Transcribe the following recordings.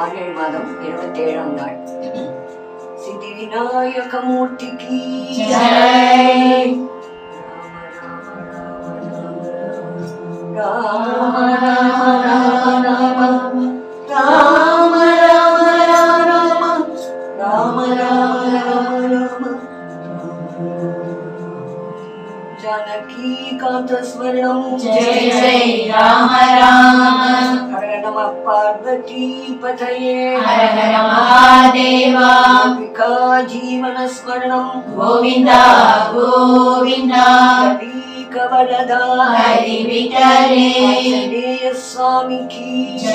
மார்கழி மாதம் 27ஆம் நாள். சித்தி விநாயக மூர்த்திக்கு ஜெய். ராம ராம ராம ராம ராம ராம ராம ராம जानकी कांत स्मरणं जय जय राम राम. हर नमः पार्वती पतये हर हर महादेवा. गोपिका जीवन स्मरणं गोविंदा गोविंदा. कवरदा हरि विठले आंजनेय स्वामी की जय.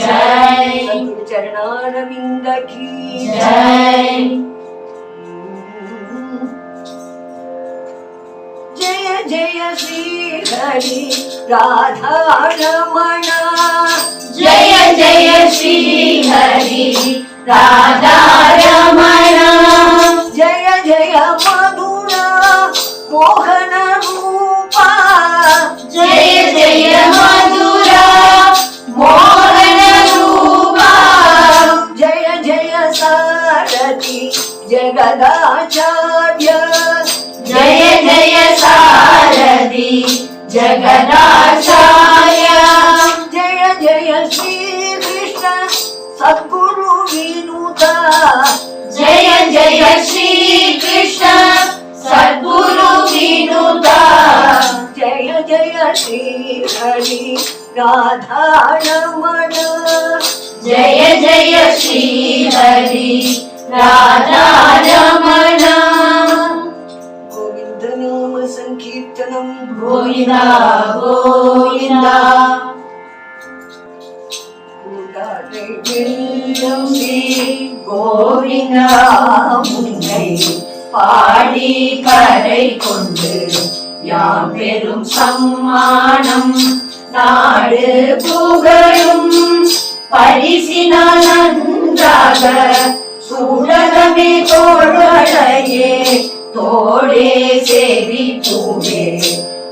सद्गुरु चरणारविंद की जय. जय जय श्री हरि राधा रमण. जय जय श्री हरि राधा रमण. जय जय मधुर मोहन रूपा. जय जय मधुर मोहन रूपा. जय जय सारथि जगदाचार्य. जय जय सारथि जगदाचार्य. जय जय श्री कृष्ण सद्गुरु विनुता. जय जय श्री कृष्ण सद्गुरु विनुता. जय जय श्री हरि राधा रमण. जय जय श्री हरि राधा रमण. गोविंद नाम संकीर्तनम गोविंदा गोविंदा. கோவிந்தா உன்னை பாடி கரை கொண்டு யாம் பெரும் சம்மானம் நாடு புகழும் பரிசினால் நன்றாக சூடகமே தோழலையே தோடே சேவி பூவே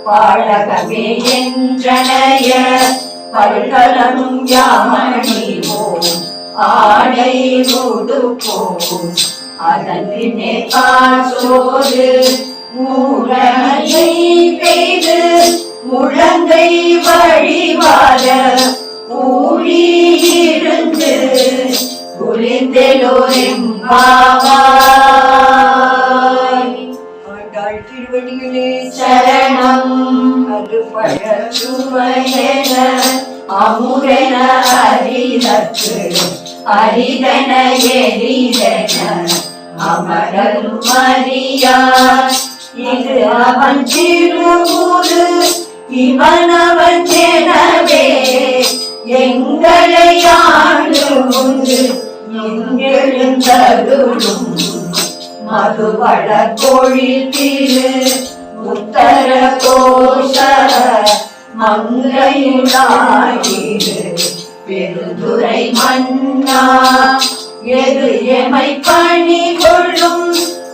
பாழகமே என்றனைய பல்கலனும் யாமணிவோம் ஆடை உடுப்போம் அதனினே காசோறு மூளையை பெய்து முழங்கை வழிவார ஊழியிருந்து குளிந்தெலோரெம்பாவாய். ஆண்டாள் திருவடிகளே சரணம். அது பழச்சுவையென அமுதென அரிதற்கு அரிதன எரிதன அமரரும் அறியார். இது அவன் திருவுரு இவன் அவன் எனவே எங்களை ஆண்டு உண்டு எங்கெழுந்தருளும் மதுவள தொழில் திரு உத்தர கோஷ மங்கையுளாயிரு பெருந்துரை மன்னா. எது எமை பணி கொள்ளும்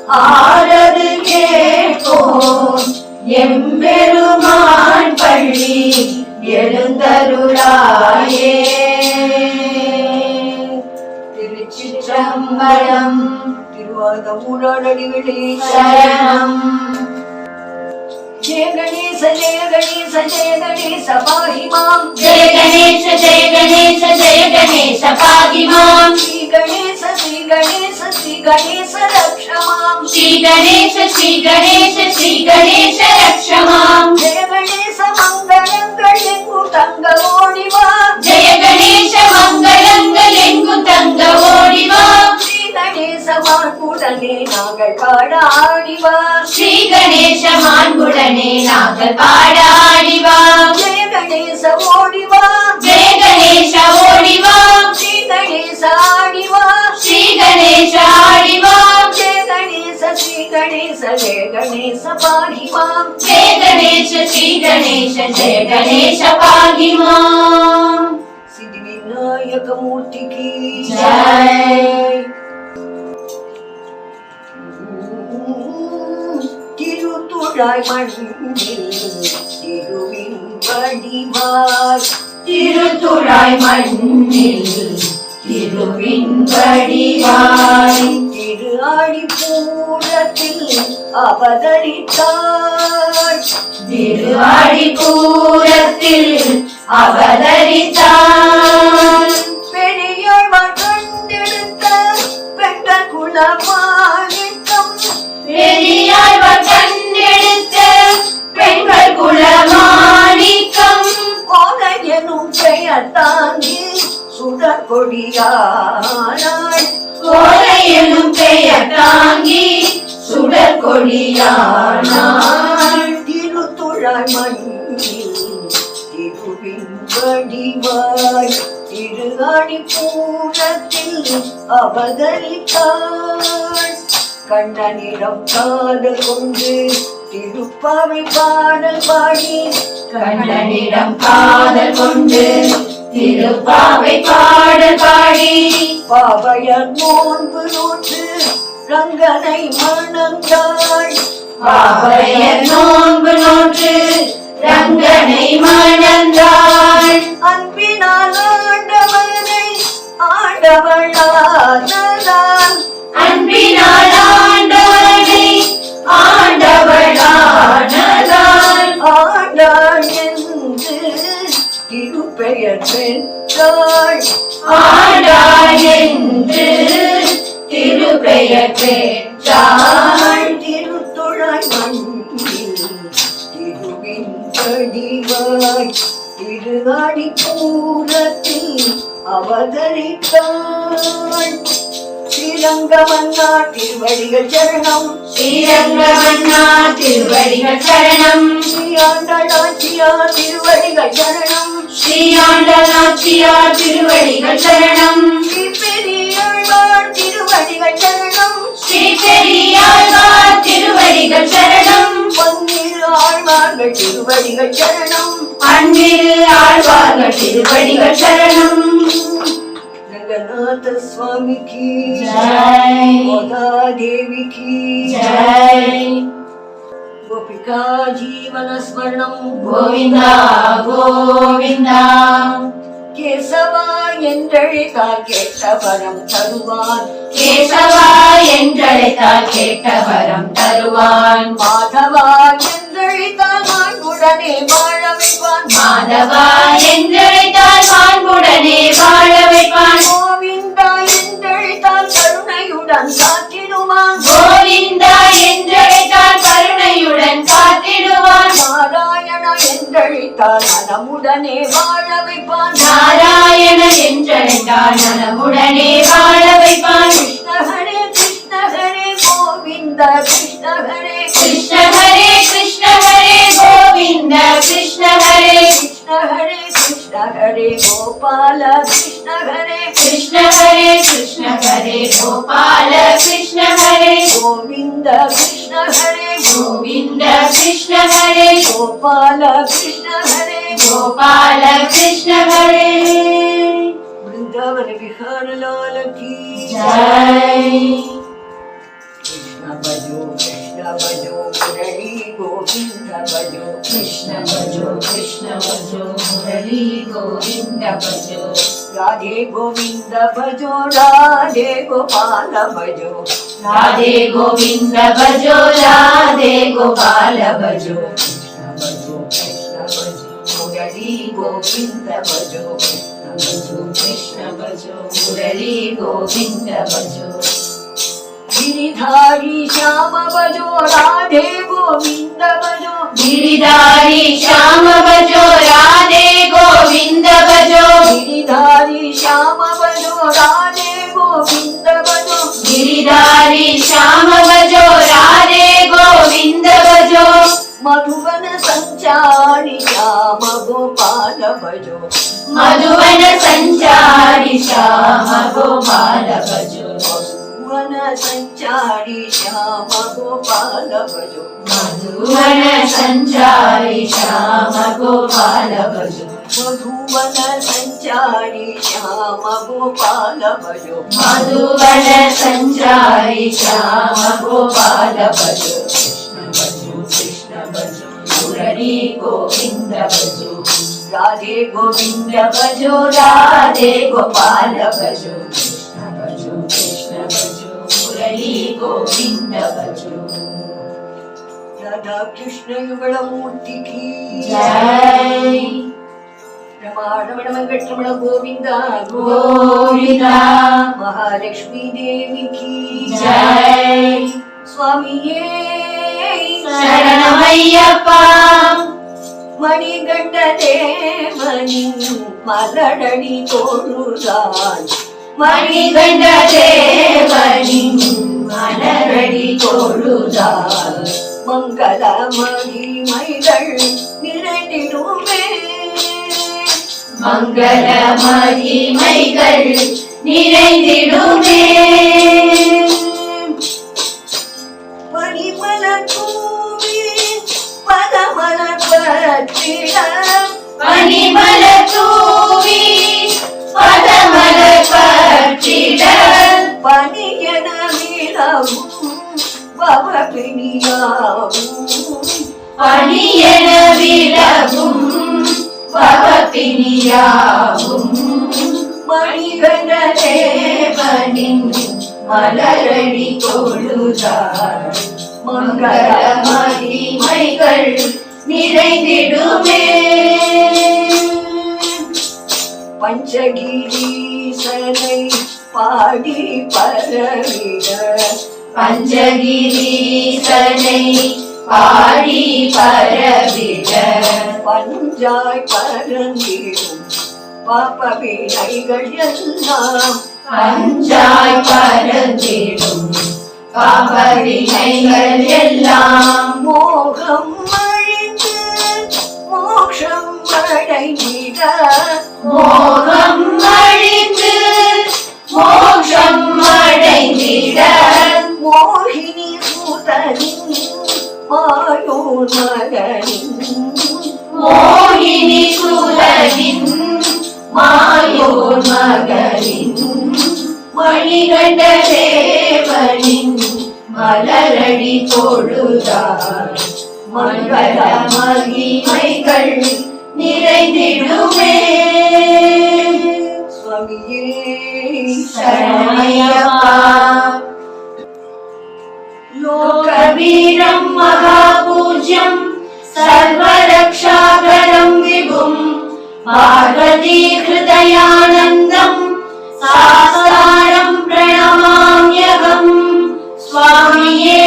ஆரது கேட்போம் எம்பெருமான் பள்ளி எழுந்தருளாயே. திருச்சிற்றம்பலம். திருவாதமூராடிகளே சரணம். जय गणेश जय गणेश जय गणेश पाहि मां. जय गणेश जय गणेश जय गणेश पाहि मां. श्री गणेश श्री गणेश श्री गणेश रक्ष मां. श्री गणेश श्री गणेश श्री गणेश रक्ष मां. जय गणेश मंगलंगलेंगु तंग ओडिवा. जय गणेश मंगलंगलेंगु तंग ओडिवा. श्री गणेश मार्कुडने नागल पाडाडिवा. श्री गणेश मान्गुडने नागल पाडाडिवा. जय गणेश ओडिवा. जय गणेश ओडिवा. श्री गणेश आडिवा. श्री गणेश आडिवा. जय गणेश श्री गणेश जय गणेश पाहि मां. जय गणेश श्री गणेश जय गणेश पाहि मां. सिद्धि विनायक मूर्ति की जय. திருத்துழாய் மண்ணில் திருவின் வடிவாய். திருத்துழாய் மண்ணில் திருவின் வடிவாய் திரு ஆடிப்பூரத்தில் அவதரித்தாள். திரு ஆடிப்பூரத்தில் அவதரித்தாள். பெரியவர் கண்டெடுத்த பெற்ற குலமாணிக்கம். பெரியாழ்வார் கண்டெடுத்த பெண்கள் குலமாணிக்கம். கோதை எனும் பெயர் தாங்கி சுடற்கொடியானாள். கோலை எனும் பெயர் தாங்கி சுடற்கொடியானாள். திருத்துழாய் மண்ணில் திருவின் வடிவாய் திரு ஆடிப்பூரத்தில் அவதரித்தாள். கண்ணனிடம் காதல் கொண்டு திருப்பாவை பாடல் பாடி. கண்ணனிடம் காதல் கொண்டு திருப்பாவை பாடல் பாடி. பாவையர் நோன்பு நோற்று ரங்கனை மணந்தாள். பாவையர் நோன்பு நோற்று ரங்கனை மணந்தாள். அன்பினால் ஆண்டவனை ஆண்டவளானதால். அன்பினால் ஆண்டவனை ஆண்டவளானதால். ஆண்டாள் என்று திருப்பெயர் பெற்றாள். ஆண்டாள் என்று திருப்பெயர் பெற்றாள். திருத்துழாய் மண்ணில் திருவின் வடிவாய் திரு ஆடிப்பூரத்தில் அவதரித்தாள். ஸ்ரீரங்கமன்னா திருவடிகள் சரணம். ஸ்ரீரங்கமன்னா திருவடிகள் சரணம். ஸ்ரீஆண்டநாச்சியா திருவடிகள் சரணம். ஸ்ரீஆண்டநாச்சியா திருவடிகள் சரணம். ஸ்ரீ பெரியாழ்வார் திருவடிகள் சரணம். ஸ்ரீ பெரியாழ்வார் திருவடிகள் சரணம். பன்னிரு ஆழ்வார்கள் திருவடிகள் சரணம். பன்னிரு ஆழ்வார்கள் திருவடிகள் சரணம். जगन्नाथ स्वामी की जय. गोदा देवी की जय. गोपिका जीवन स्मरणम கோவிந்தா கோவிந்தா. கேசவா என்றழைத்தால் கேட்ட வரம் தருவான். கேசவா என்றழைத்தால் கேட்ட வரம் தருவான். மாதவா என்றழைத்தால் மாண்புடனே வாழ வைப்பான். மாதவா என்றழைத்தால் மாண்புடனே வாழ வைப்பான். கோவிந்தா என்றழைத்தால் கருணையுடன் காத்திடுவான். கோவிந்தா என்றழைத்தால் கருணையுடன் காத்திடுவான். நாராயண என்றழைத்தால் நலமுடனே வாழ வைப்பான். நாராயண என்றழைத்தால் நலமுடனே வாழ வைப்பான். கிருஷ்ண ஹரே கிருஷ்ண ஹரே கோவிந்த கிருஷ்ண ஹரே கிருஷ்ண ஹரே கிருஷ்ண ஹரே கோவிந்த கிருஷ்ண ஹரே. கிருஷ்ண ஹரே கிருஷ்ண ஹரே கோபால கிருஷ்ண ஹரே கிருஷ்ண ஹரே கிருஷ்ண ஹரே கோபால கிருஷ்ண ஹரே. கோவிந்த கிருஷ்ண ஹரே கோவிந்த கிருஷ்ண ஹரே கோபால கிருஷ்ண ஹரே கோபால கிருஷ்ண ஹரே. वृंदावन विहार लाल की जय. कृष्ण भजो मुरली गोविंद भजो. कृष्ण भजो मुरली गोविंद भजो. राधे गोविंद भजो राधे गोपाल भजो. राधे गोविंद भजो राधे गोपाल भजो. कृष्ण भजो मुरली गोविंद भजो. कृष्ण भजो मुरली गोविंद भजो. गिरिधारी श्याम भजो राधे गोविंद भजो. गिरिधारी श्याम भजो राधे गोविंद भजो. गिरिधारी श्याम भजो राधे गोविंद भजो. गिरिधारी श्याम भजो राधे गोविंद भजो. मधुवन संचारी श्याम गोपाल भजो. मधुवन संचारी श्याम गोपाल भजो. मधुवन संचारी श्याम गोपाल भजो. मधुवन संचारी श्याम गोपाल भजो. मधुवन संचारी श्याम गोपाल भजो. मधुवन संचारी श्याम गोपाल भजो. कृष्ण भजो मुरली गोविंद भजो. राधे गोविंद भजो राधे गोपाल भजो कृष्ण भजो कृष्ण भजो मुरली गोविंद भजो। राधा कृष्ण युगल मूर्ति की जय। रमण मंगल गोविंद गोविंद। महालक्ष्मी देवी की जय। स्वामी शरणमय्यप्पा। मणिगंड देवनी मलडड़ी तोड़ुदान मणिगंड देवनी मलरடி तोड़ुदान मंगल महिमैகள் நிறைந்திடுமே मंगल महिमैகள் நிறைந்திடுமே பனிமலர் தூவி பதமலர் பற்றிட பனிமலர் தூவி பதமலர் பற்றிட பனியன விழவும் பவபிணியாவும் பனியன விழவும் பவபிணியாவும் மணிகண்ட தேவனின் மலரடி தொழுதார் மங்கள மகிமைகள் நிறைந்திடுமே பஞ்சகிரீசனை பாடி பரவிட பஞ்சகிரீசனை பாடி பரவிட பஞ்சாய் பரந்திடும் பாபவினைகள் எல்லாம் பஞ்சாய் பரந்திடும் பாபவினைகள் எல்லாம் மோகம் அழிந்து மோட்சம் அடைந்திட மோகம் அழிந்து மோட்சம் அடைந்திட மோகினி சூதனின் மாயோன் மகனின் மோகினி சுதனின் மாயோன் மகனின் மணிகண்ட தேவனின் மலரடி தொழுதார் மங்கள மகிமைகள் நிறைந்திடுமே சுவாமியே சரணமய்யப்பா लोकवीरं महापूज्यं सर्वरक्षाकरं विभुं पार्वतीहृदयानन्दं सासारं प्रणमाम्यहं स्वामिये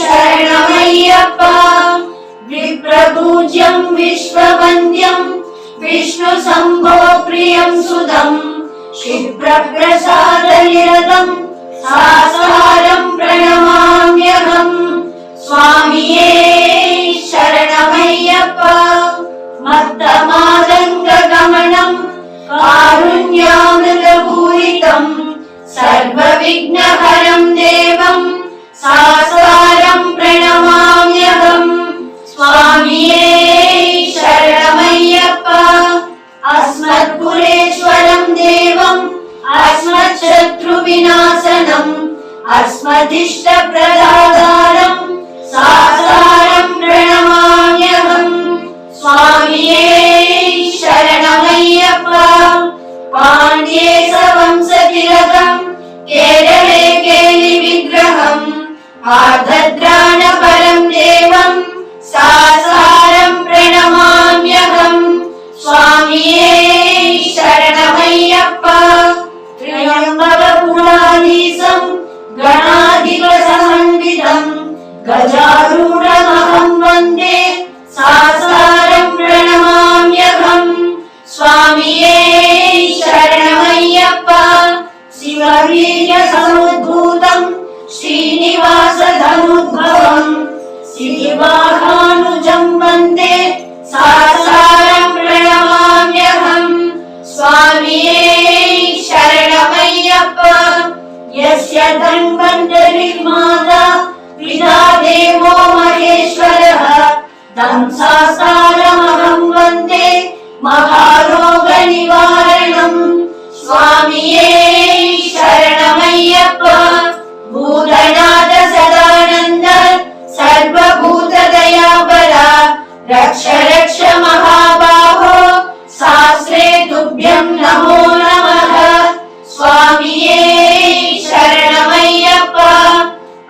शरणमय्यप्पा विप्रपूज्यं विश्ववन्द्यं विष्णुशम्भो प्रियं सुदं क्षिप्रप्रसादनिरतं सासारं प्रणमाम्यहं स्वामिये शरणमय्यप्पा मत्तमादङ्गगमनं कारुण्यामृतपूरितं सर्वविघ्नहरं देवं सासारं प्रणमाम्यहं स्वामिये शरणमय्यप्पा अस्मत्पुरेश्वरं देवं अस्मच्छत्रुविनाशनम् अस्मदिष्टप्रदातारं सासारं प्रणमाम्यहं स्वामिये शरणमय्यप्पा पाण्ड्येशवंशतिलकं केरळे केलिविग्रहम् आर्धद्राणपरं देवं सासारं प्रणमाम्यहं स्वामिये शरणमय्यप्पा त्र्यम्बकपुराधीशं गणाधिपसमन्वितं गजारूढमहं वन्दे सासारं प्रणमाम्यहं स्वामिये शरणमय्यप्पा शिववीर्यसमुद्भूतं श्रीनिवासधनुद्भवं श्रीवाहानुजं वन्दे सासारं प्रणमाम्यहं स्वामिये शरणमय्यप्पा यस्य धन्वन्तरिर्माता पिता देवो महेश्वरः तं सासारमहं वन्दे महारोगनिवारणं स्वामिये शरणमय्यप्पा भूतनाथ सदानन्द सर्वभूतदयापरा रक्ष रक्ष महाबाहो तुभ्यं नमो नमः स्वामिये शरणमय्यप्पा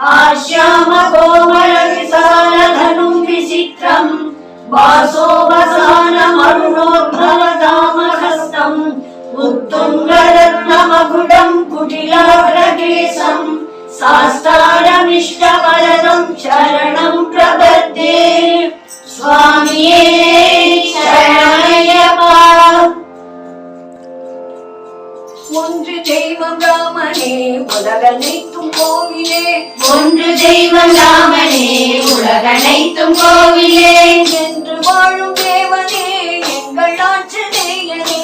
आश्याम कोमल विशाल धनुं विचित्रं वासो वसानमरुणोद्भवदामहस्तम् उत्तुङ्गरत्नमकुटं कुटिलाग्रकेशं साष्टारमिष्टवरदं शरणं प्रपद्ये स्वामिये शरणमय्यप्पा ஒன்று தெய்வம் ராமனே உலகனைத்தும் கோவிலே ஒன்று தெய்வம் ராமனே உலகனைத்தும் கோவிலே என்று வாழும் தேவனே எங்கள் ஆஞ்சநேயனே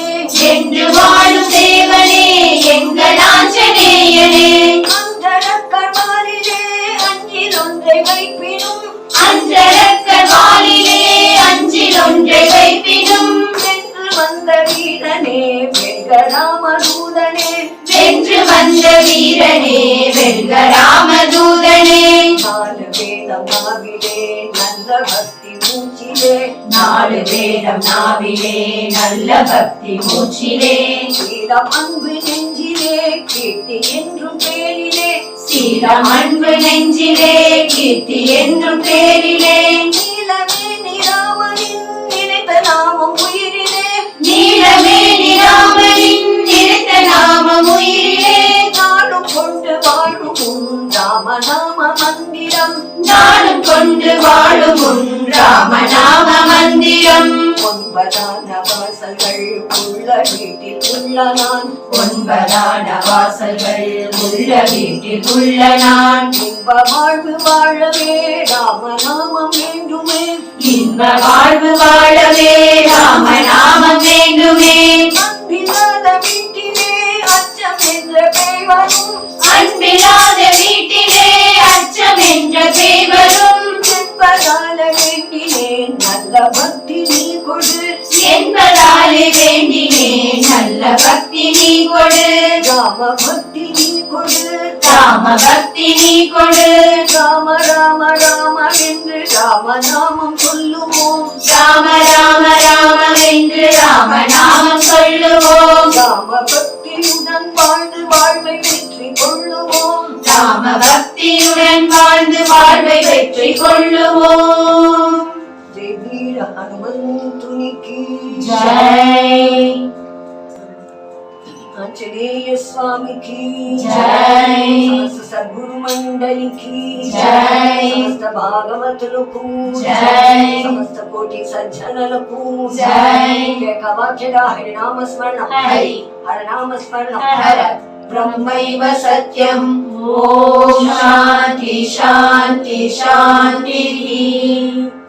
என்று வாழும் தேவனே எங்கள் ஆஞ்சநேயனே அந்தரக்கர் வாலிலே அஞ்சில் ஒன்றை வைப்பினும் அஞ்சரக்கர் வாலிலே அஞ்சில் ஒன்றை வைப்பினும் வென்று வந்த வீரனே வெங்கராமதூதனே வென்று வந்த வீரனே வெல்க ராமதூதனே நாலு வேதம் நாவிலே நல்ல பக்தி மூச்சிலே நாலு வேதம் நாவிலே நல்ல பக்தி மூச்சிலே சீரம் அன்பு நெஞ்சிலே கீர்த்தி என்றும் பேரிலே சீரம் அன்பு நெஞ்சிலே கீர்த்தி என்றும் பேரிலே நீலமேனி ராமனின் நினைத்த நாமம் உயிரிலே நீலமேனி ராமனின் நினைத்த நாமம் உயிரிலே நாளும் கொண்டு வாழும் உன் ராமநாம மந்திரம் நாளும் கொண்டு வாழும் உன் ராமநாம மந்திரம் ஒன்பதான வாசல்கள் உள்ள வீட்டில் உள்ள நான் ஒன்பதான வாசல்கள் உள்ள வீட்டில் உள்ள நான் இன்ப வாழ்வு வாழவே ராமநாமம் வேண்டுமே இன்ப வாழ்வு வாழவே ராமநாமம் வேண்டுமே அன்பில்லாத வீட்டிலே அச்சம் என்ற பெய்வரும் அன்பில்லாத வீட்டிலே அச்சம் என்ற பேவரும் என்பதால வேண்டினேன் நல்ல பக்தி நீ கொடு என்பதாலே வேண்டினேன் நல்ல பக்தி நீ கொடு ராம பக்தி நீ கொடு ராம பக்தி நீ கொடு ராம ராம ராம என்று ராமநாமம் சொல்லுவோம் ராம ராம ராம என்று ராமநாமம் சொல்லுவோம் ராம பக்தியுடன் வாழ்ந்து வாழ்வை வெற்றி கொள்ளுவோம் ராம பக்தியுடன் வாழ்ந்து வாழ்வை வெற்றி கொள்ளுவோம் ஜெய் வீர ஹனுமந்துனிக்கு ஜெய் आंजनेय स्वामी की जय समस्त सद्गुरु मंडली की जय समस्त भागवतुलकु जय समस्त कोटि सज्जनलकु जय एकवाक्यद हरिनाम स्मरण हरि हरनाम स्मरण हर ब्रह्मैव सत्यम् ॐ शान्ति शान्ति शान्तिः।